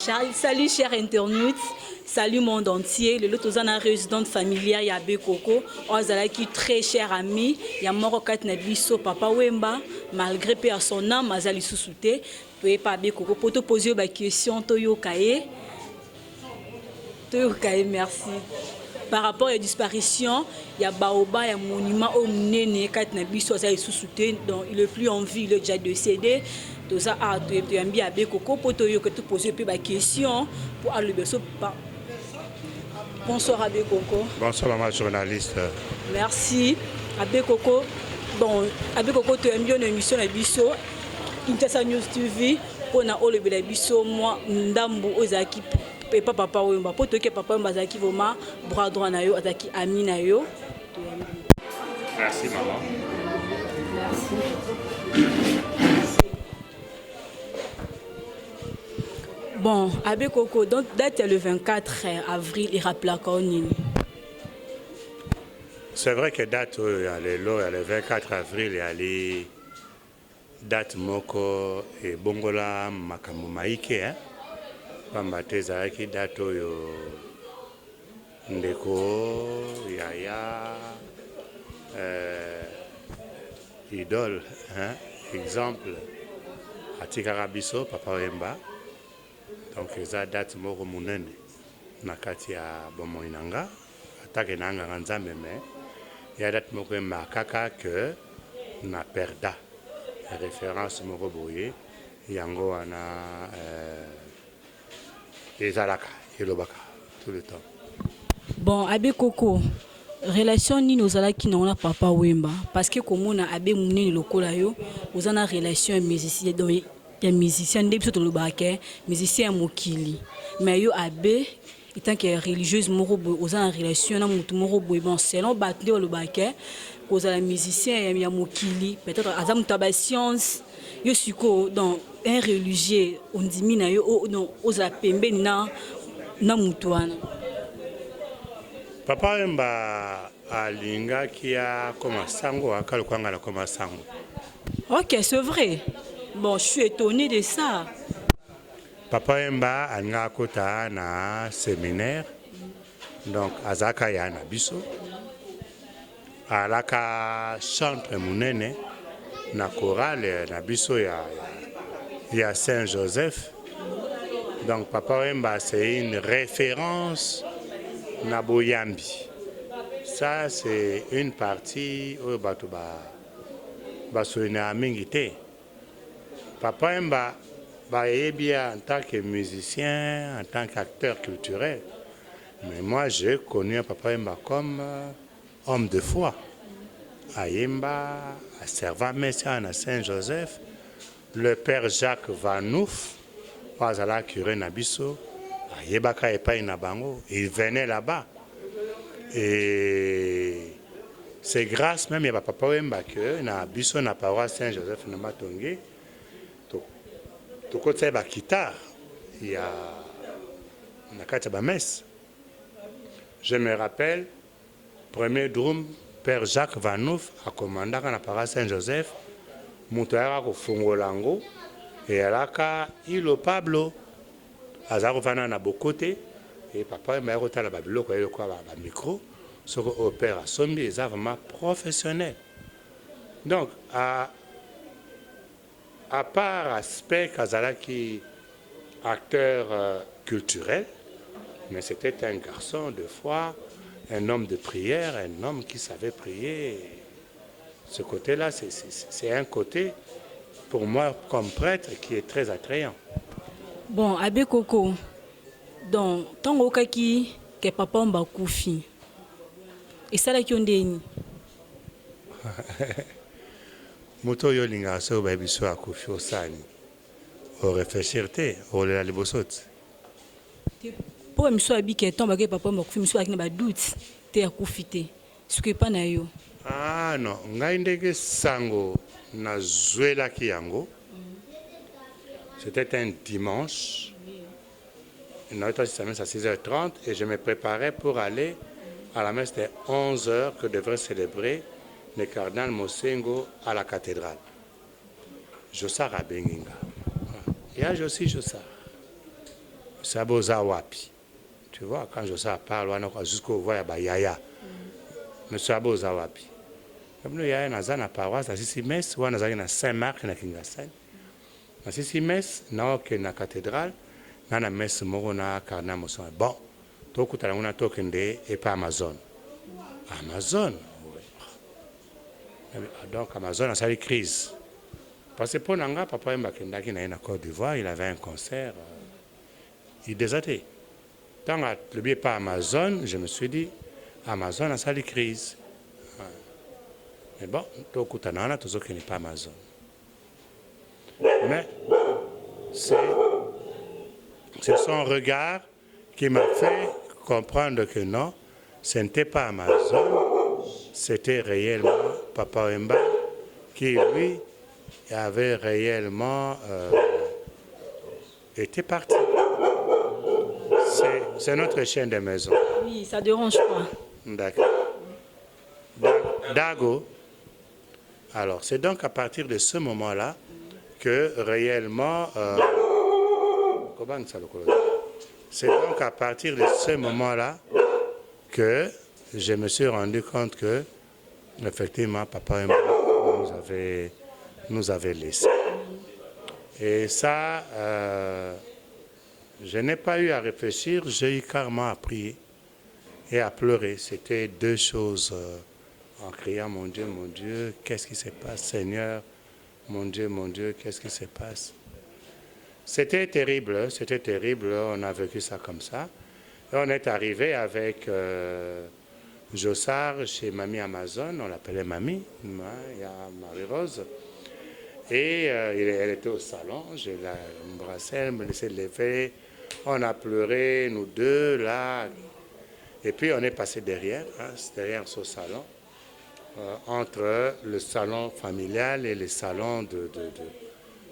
Charles, salut chers internautes, salut monde entier. Le lot aux en résidente familiale ya Bekoko, Ozalaki très cher ami, ya Morokat Nabiso Papa Wemba, malgré peu à son âme, Azali Sousouté, peut pas Bekoko pour te poser des questions Toyo Kaye. Toyo Kaye, merci. Par rapport à la disparition, il y a Baoba, il y a un monument au Néné, Kat Nabiso Azali Sousouté, donc il est plus en vie, il est déjà décédé. Tout ça, tu es bien à Bekoko pour te poser des questions pour aller le bonsoir à Bekoko. Bonsoir maman journaliste. Merci. À Bekoko, bon, à Bekoko, tu aimes bien l'émission de Bisso, Intesa News TV, pour na ole bela Bisso, moi, Ndambu Ozaki, et papa Wemba, pour te que papa Wemba Zaki Voma, bras droit na yo, Azaki Ami na yo. Merci maman. Merci. Bon, à Bekoko, donc date le 24 avril, il rappelle encore Nini. C'est vrai que date le 24 avril, il y a les date moko et bongola makambo maike hein. Pambate zaki date yo ndeko yaya idole hein. Exemple Atika Rabiso Papa Wemba. Donc eza date moko munene na kati ya bomoinanga atake nanga nzambe me ya date moko makaka que na perda référence moko boye yango wana ezalaka elobaka tout le temps. Bon abe Koko relation ni nozala ki na Papa Wemba parce que comme on a abe munene lokola yo ozana relation musicien donc les musiciens des biso le baquet musicien mokili mais yo abe étant que religieuse morobo aux en relation na mutu morobo bon selon battre le baquet cause la musicien ya mokili peut-être azam taba science yo suko dans un religieux on dit mina yo non aux la pembe na mutu wana Papa Wemba alinga kia koma sango akalo kwanga na koma sango. OK, c'est vrai. Bon, je suis étonné de ça. Papa Wemba anga kota na séminaire. Donc azaka ya na biso. Alaka chantre munene na chorale na biso ya Saint-Joseph. Donc Papa Wemba c'est une référence na boyambi. Ça c'est une partie au batuba basoina mingite. Papa Wemba bien en tant que musicien, en tant qu'acteur culturel. Mais moi, j'ai connu Papa Wemba comme homme de foi. À Yemba, à Servat-Messiaen, à Saint-Joseph, le père Jacques Vanouf, pas à la curé Nabiso, à Yebaka et Paï Nabango, il venait là-bas. Et c'est grâce même à Papa Wemba que Nabiso, na paroisse Saint-Joseph, na Matongé, tout côté la guitare, il y a la carte de messe. Je me rappelle, premier drum, Père Jacques Vanouf a commandé à la paroisse Saint-Joseph, Moutouara au Fongolango, et à la Ilo Pablo, Azaro Vana na Bokote, et papa m'a reté à la Babylone, il y a le micro, ce que Père a sommi, ils sont vraiment professionnels. Donc, à part aspect Kazalaki, acteur culturel, mais c'était un garçon de foi, un homme de prière, un homme qui savait prier. Ce côté-là, c'est un côté, pour moi, comme prêtre, qui est très attrayant. Bon, Abe Koko, donc, tant que papa m'a koufi, et ça là qui on dit. Moto yo linga so ba biso akufi osani o réfléchir te o la libosot Pour me soit que tombe que papa m'a koufi me soit avec na doute te akufi te ce que pas na yo non ngai ndeke sango na zwela ki yango c'était un dimanche notre messe à 6h30 et je me préparais pour aller à la messe de 11h que devrait célébrer le cardinal Mosengo à la cathédrale. Jossar à Benginga. Et là, je suis Jossar. Saboza wapi. Tu vois, quand Joseph parle, on a jusqu'au voix Yaya. Mais Saboza wapi. Comme nous, Yaya, dans la paroisse, à Sissi-Metz, ou à Saint-Marc, à Kingassan. À Sissi-Metz, dans la cathédrale, dans la messe, Morona, Karnamoson. Bon, tout le monde a toqué et pas Amazon. Amazon. Donc, Amazon a sa crise. Parce que pour Nanga, papa Mbakenda qui est en Côte d'Ivoire, il avait un concert. Il désertait. Tant que le billet pas Amazon, je me suis dit, Amazon a sa crise. Mais bon, tout le monde tout ce n'est pas Amazon. Mais c'est son regard qui m'a fait comprendre que non, ce n'était pas Amazon, c'était réellement Papa Wemba qui, lui, avait réellement été parti. C'est notre chien de maison. Oui, ça ne dérange pas. D'accord. Dago. Alors, c'est donc à partir de ce moment-là que réellement... c'est donc à partir de ce moment-là que je me suis rendu compte que, effectivement, papa et moi nous avait laissés. Et ça, je n'ai pas eu à réfléchir, j'ai eu carrément à prier et à pleurer. C'était deux choses en criant, mon Dieu, qu'est-ce qui se passe, Seigneur, mon Dieu, qu'est-ce qui se passe? C'était terrible, on a vécu ça comme ça. Et on est arrivé avec Jossard chez Mamie Amazon, on l'appelait Mamie, il y a Marie-Rose. Et elle était au salon, je l'embrassais, elle me laissait lever, on a pleuré, nous deux, là. Et puis on est passé derrière ce salon, entre le salon familial et le salon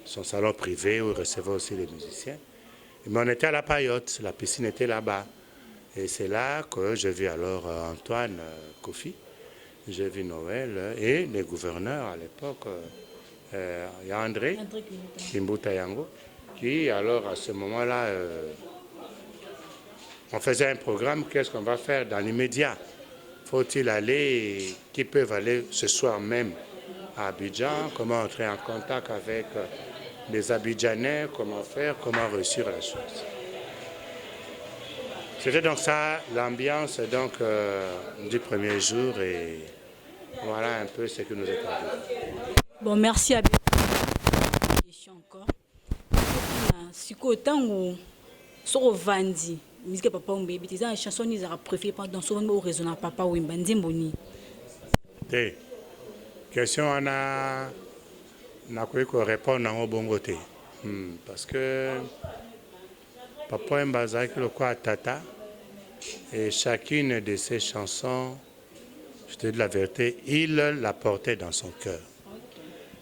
son salon privé où il recevait aussi les musiciens. Mais on était à la Paillote, la piscine était là-bas. Et c'est là que j'ai vu alors Antoine Kofi, j'ai vu Noël et les gouverneurs à l'époque, il y a André Kimbuta Yango, qui alors à ce moment-là, on faisait un programme, qu'est-ce qu'on va faire dans l'immédiat? Faut-il aller, qui peuvent aller ce soir même à Abidjan, comment entrer en contact avec les Abidjanais, comment faire, comment réussir la chose. C'était donc ça, l'ambiance donc, du premier jour et voilà un peu ce que nous est arrivé. Bon, merci à question encore. Si autant ou sur Vandi, musique papa ou baby, tu as une chanson ils ont préféré pendant ce moment où raisonnable papa ou Mbandi Mboni. Question on a répondre en bon côté parce que papa Mbazaki le quoi tata et chacune de ces chansons, je te dis la vérité, il la portait dans son cœur.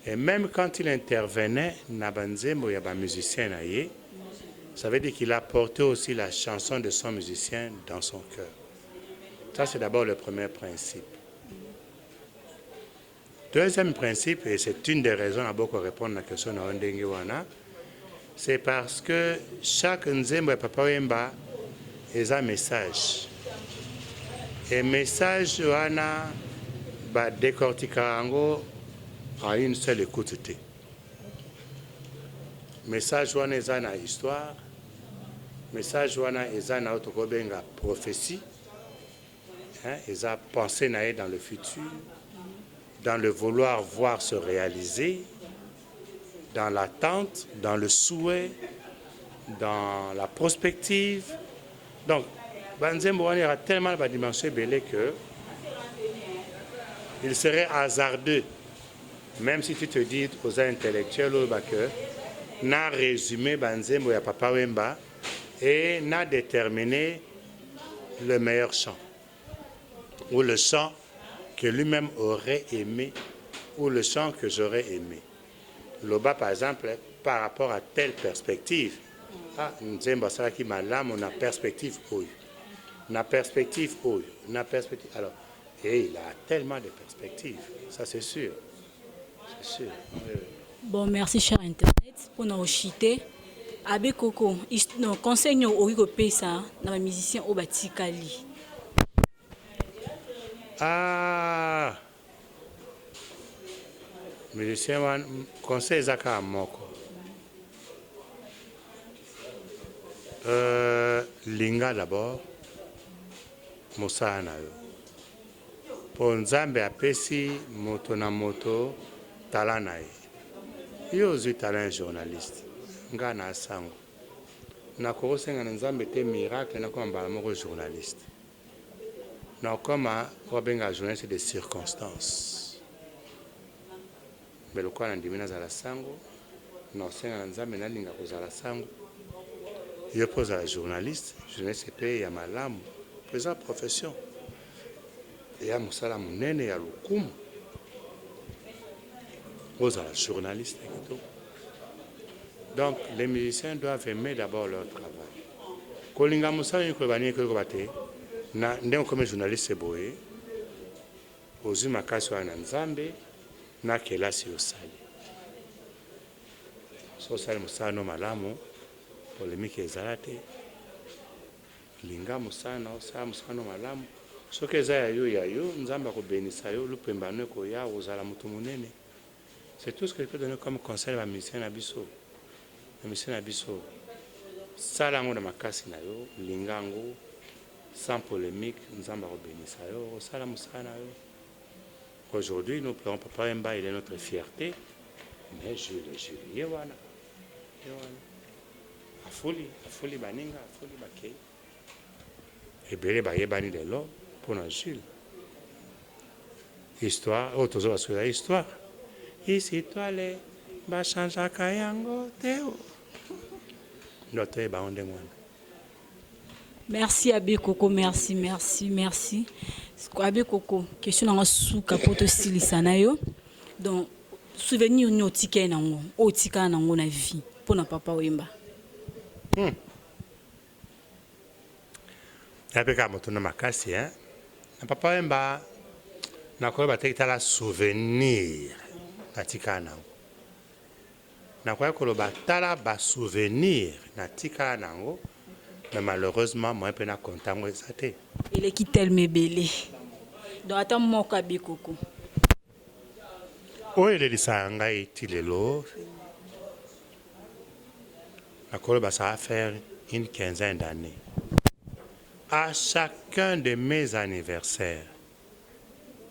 Et même quand il intervenait, Nabanzembo y a musicien naïe, ça veut dire qu'il a porté aussi la chanson de son musicien dans son cœur. Ça c'est d'abord le premier principe. Deuxième principe, et c'est une des raisons à beaucoup répondre à la question de Ondengiwana, c'est parce que chaque Nzembo et Papa Wemba est un message. Et message wana ba décortiquer à une seule écoute. Message wana est une histoire. Message wana est une prophétie. Ils ont pensé dans le futur, dans le vouloir voir se réaliser, dans l'attente, dans le souhait, dans la prospective. Donc, Banzembo y a tellement de dimension belle que il serait hasardeux, même si tu te dis aux intellectuels que n'a résumé Banzembo et Papa Wemba et n'a déterminé le meilleur chant ou le chant que lui-même aurait aimé ou le chant que j'aurais aimé. Loba, par exemple, par rapport à telle perspective, Nzembo Saraki Malam, on a perspective où. Na perspective où. Na perspective. Alors, et il a tellement de perspectives, ça c'est sûr. C'est sûr. Bon, merci cher Internet pour nous chiter. Abe Coco, non, conseil nyo oyi ko pesa na ba musicien o batikali. Ah, musicien wana conseil ezaka ya moko. Linga d'abord mosala na yo. Po Nzambe apesi moto na moto tala na ye. Yo ozwi tala journaliste. Nga na asango. Nakosenga na Nzambe te miracle nakoma mbala moko journaliste. Nakoma wabenga journaliste de circonstances. Mais lokola ndimi nazala sango, nakosenga na Nzambe nalinga kozala sango. Yo pose la journaliste pe ya malamu, pesa profession. Ya mosala munene ya lukumu. Ozala journaliste. Donc les musiciens doivent aimer d'abord leur travail. Kolinga mosala ni ko bani ko bate na ndenge comme journaliste boye. Ozwi makasi wana Nzambe na kelasi osali. So sali mosala no malamu. Polémique ezalate linga musana osala musano malamu soki eza ya yo Nzambe akobenisa yo lupembano ekoya ozala moto munene. C'est tout ce que je peux donner comme conseil à musicien na biso. Musicien na biso sala ngo na makasi na yo linga ngo sans polémique Nzambe akobenisa yo osala musana yo. Aujourd'hui nous pleurons Papa Wemba, il est notre fierté, mais Jules yewana afuli baninga afuli bakei ebele bayebani lelo mpona Jules histoire oyo tozo basola histoire isitwale bachangeaka yango te ndo toyeba ngo ndenge wana. Merci Abe Coco, merci. Abe Coco, question nanga suka po tosilisa na yo. Donc souvenir ni otika nango otika nango na vie mpona Papa Wemba. Napeka moto na makasi na Papa Wemba nakoyeba te tala souvenir natika nango. Nakoya koloba tala ba souvenir natika nango, mais malheureusement moi pe na kontango ezate. Il est qui tel mebele. Donc attends moko Abe Coco. Oyo elelisa ngai ti lelo nakoloba ça va faire une quinzaine d'années. À chacun de mes anniversaires,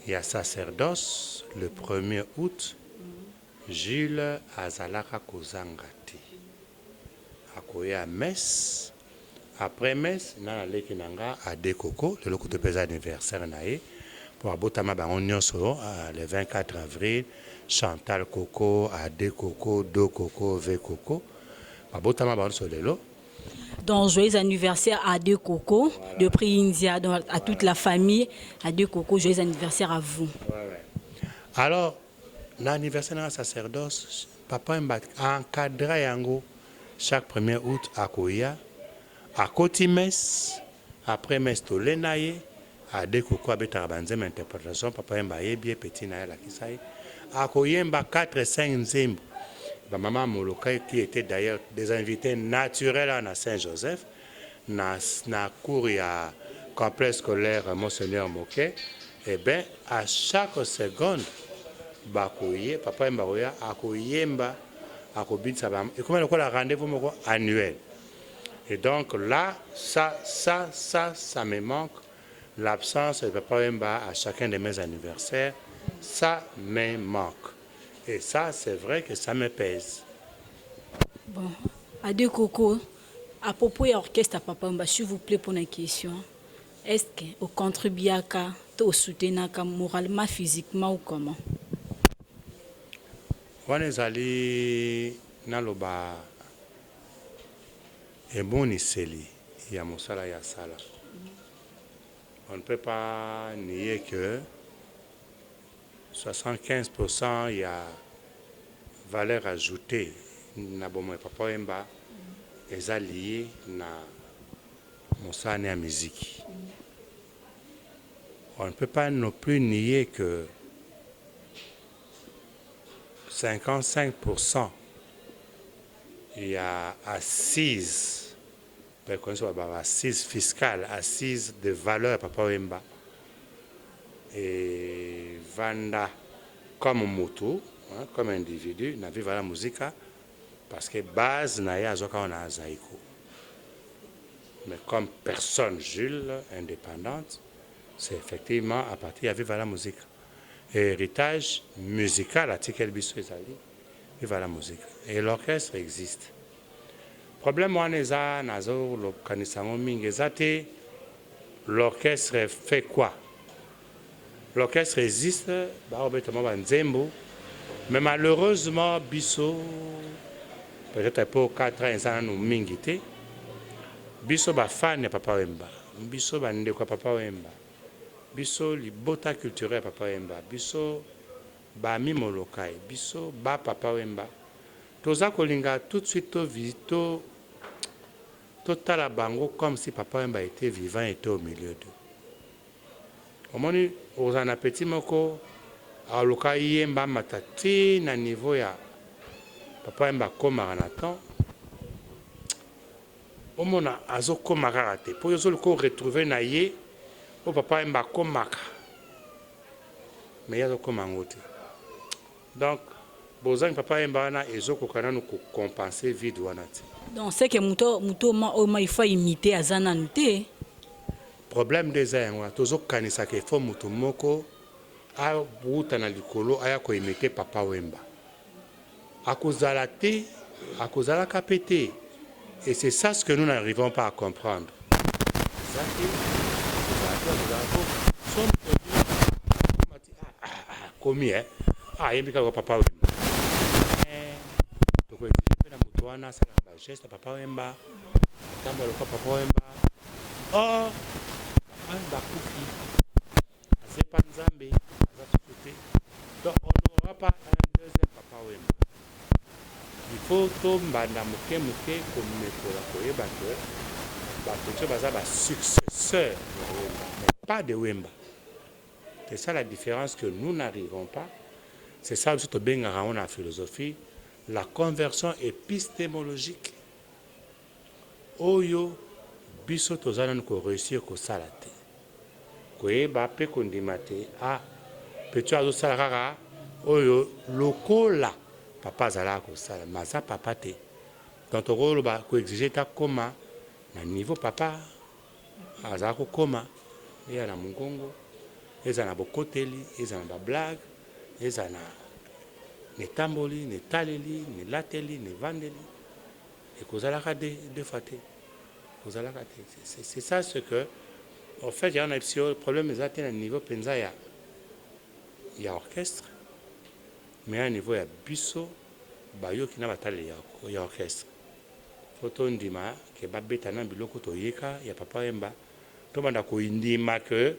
il y a sacerdoce le 1er août, Jules azalaka kozangati. Akoya messe, après messe, na leki nanga à Dekoko, le lokuto pesa anniversaire nae, pour abotama bango nyonso le 24 avril, Chantal Coco, Ade Coco, Do Coco, V Coco, abotama bango so lelo. Donc, joyeux anniversaire à Ade Coco, voilà. De Prix India, donc, à toute la famille, Ade Coco, joyeux anniversaire à vous. Ouais. Alors, l'anniversaire de la sacerdoce, Papa Wemba encadra yango chaque 1er août à Koya, à Kotimes, après mes tolenaye, Ade Coco abeta banzema interprétation, Papa Wemba yebie petit na la kisai, à Koyemba 4-5 nzembo. Maman Moloka qui était d'ailleurs des invités naturels à Saint-Joseph, na cour à complexe scolaire Monseigneur Moquet, et bien à chaque seconde, bakoye, Papa Wemba akoyemba, akobitsa bam, et comme le rendez-vous annuel. Et donc là, ça me manque, l'absence de Papa Wemba à chacun de mes anniversaires, ça me manque. Et ça, c'est vrai que ça me pèse. Bon, Ade Coco, à propos de l'orchestre Papa Wemba, s'il vous plaît, pour une question. Est-ce que vous contribuez à vous soutenir moralement, physiquement ou comment? Wanezali naloba eboniseli ya mosala ya sala. On ne peut pas nier que 75% il y a valeur ajoutée na bomo Papa Wemba eza lié na mosala ya musique. On ne peut pas non plus nier que 55% il y a assise, assise fiscale, assise de valeur Papa Wemba. Et Vanda comme Moutou, hein, comme individu, n'a vu la musique parce que base n'a pas de zaïko. Mais comme personne, Jules, indépendante, c'est effectivement à partir de la musique. Et héritage musical, à tiquel biso ezali, viva la musique. Et l'orchestre existe. Problème moi neza nazo lo kanisango mingi zate, l'orchestre fait quoi? L'orchestre existe, bah obétement banzembo, mais malheureusement biso peut-être pour 4 ans ça nous mingité. Biso ba fan ya Papa Wemba, biso bande kwa Papa Wemba. Biso libota culturel Papa Wemba, biso ba mimolokai, biso ba Papa Wemba. Toza kolinga tout de suite to visito total bango comme si Papa Wemba était vivant et était au milieu d'eux. Au moins, aux en appétit moko, à l'oka yemba matati na niveau ya Papa Wemba koma na temps. Au moins, azo koma karate. Pour yozo le retrouver na ye, au Papa Wemba komaka. Mais yazo koma ngote. Donc, bozang Papa Wemba wana ezo kokana no compenser vide wana ti. Donc c'est que muto ma il faut imiter azana nte. Problème des airs, toujours kanisa ke fo mutu moko a buta na likolo aya ko imiter Papa Wemba. Akozala te, akozala kapete. Et c'est ça ce que nous n'arrivons pas à comprendre. Commis, hein? Ah, il y a Papa Wemba. Donc, il y a Moutouana, c'est la geste Papa Wemba. Papa Wemba. Oh! Donc on n'aura pas un deuxième Papa Wemba. Il faut que mbanda muke muke komekola koyeba que bato baza ba successeur de Wemba, mais pas de Wemba. C'est ça la différence que nous n'arrivons pas. C'est ça surtout bien en la philosophie, la conversion épistémologique. Oyo biso tozana ko réussir ko salate. Koyeba pe kondimate a petit azo sala kaka oyo lokola papa zala ko sala maza papa te. Donc tokolo ba ko exiger ta koma na niveau papa aza ko koma ya na mungongo eza na bokoteli eza na ba blague eza na ne tamboli ne taleli ne lateli ne vandeli et kozala ka de faté kozala ka te. C'est ça ce que en fait, il y a un problème exact à niveau penza il y a orchestre, mais à un niveau il y a biso, bayo qui n'a pas talé il y a orchestre. Photo ndima que babeta na biloko to yeka ya Papa Wemba. To banda ko indima que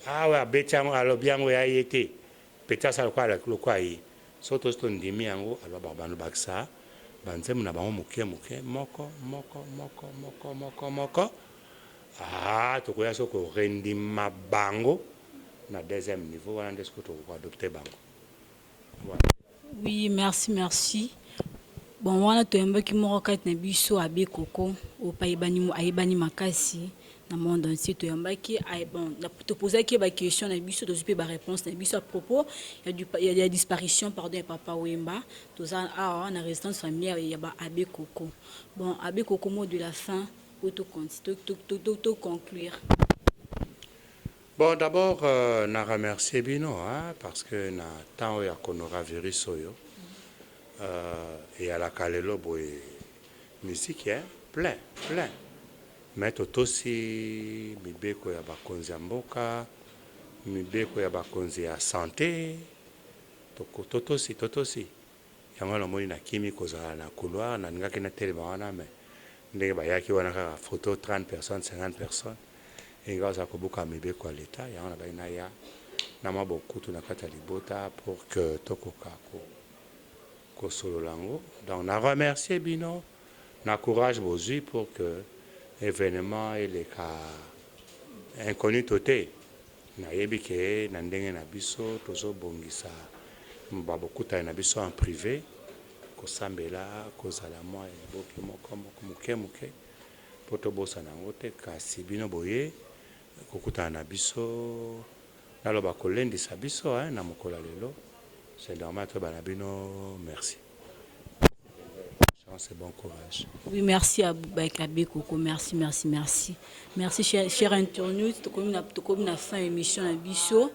ah ouais beta alo bien ya yete. Peta sa kwa lo kwa yi. Soto sto ndimi yango alo barbano baksa. Banzemu na bango muke moko. Ah, tu connais ce que rendi ma bango na deuxième niveau, on a des choses pour adopter bango. Voilà. Oui, merci. Bon, wana toyamba ki moko kati na biso abe koko o paibani ayebani makasi na monde entier toyamba ki ay bon na te poser ki ba question na biso to zupe ba réponse na biso à propos il y a la disparition pardon Papa Wemba toza a na résidence familiale ya ba abe koko. Bon, abe koko mot de la fin. Conclure. Bon, d'abord, je remercie Bino, hein, parce que na temps ya coronavirus et à la Kalelo boy musique hein, plein. Mais totosi mibeko ya bakonzi ya mboka, mibeko ya bakonzi ya santé, totosi. Yango na moni na kimi kozala na couloir na ngaki na telema wana mais ndenge bayaki wana kaka photo 30 personnes 50 personnes et ngaza kobuka mibeko ya l'État yango na baina ya na mabokutu na kata libota pour que tokoka ko solo lango. Donc na remercier bino na courage bozui pour que événement et les cas inconnus toté na yebike na ndenge na biso tozo bongisa babokuta na biso en privé kosambela kozala mwa eboki moko moke po tobosana yango te kasi bino boye kokutana na biso naloba kolendisa biso na mokolo lelo c'est normal toyebana bino merci. C'est bon courage. Oui, merci à Abbé Coco. Merci, merci, merci. Merci, cher internaute. Comme on a fait une émission à Bisso.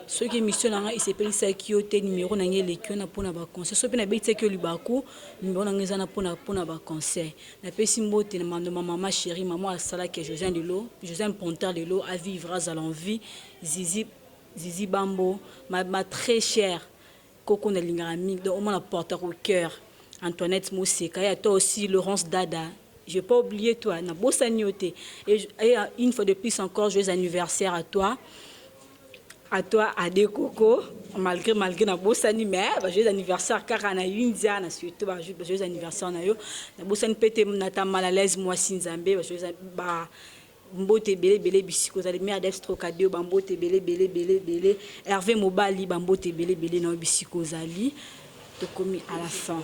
Ceux qui émission il s'appelle ça qui ont numéro n'angé les qui on a pour na conseil. Ceux qui n'a pas été que le baco numéro n'angé na pour na conseil. Na pe simbo te na maman chérie maman Asala que José de l'eau, José Pontar de l'eau à vivre à l'envie. Zizi Bambo, ma très chère Coco na lingami. Donc on m'a porté au cœur. Antoinette Mousseka, et toi aussi Laurence Dada. Je n'ai pas oublié toi, na Bossanioté. Et une fois de plus encore, joyeux anniversaire à toi, Adé Coco, malgré na Bossani, mais joyeux anniversaire car on a une dia, na surtout joyeux anniversaire na yo. Na Bossani pété na ta mal à l'aise moi Sinzambe, joyeux Mbote belé bisiko za les mères d'Extrocadéo bambote belé Hervé Mobali bambote belé na bisiko zali. Commis à la fin.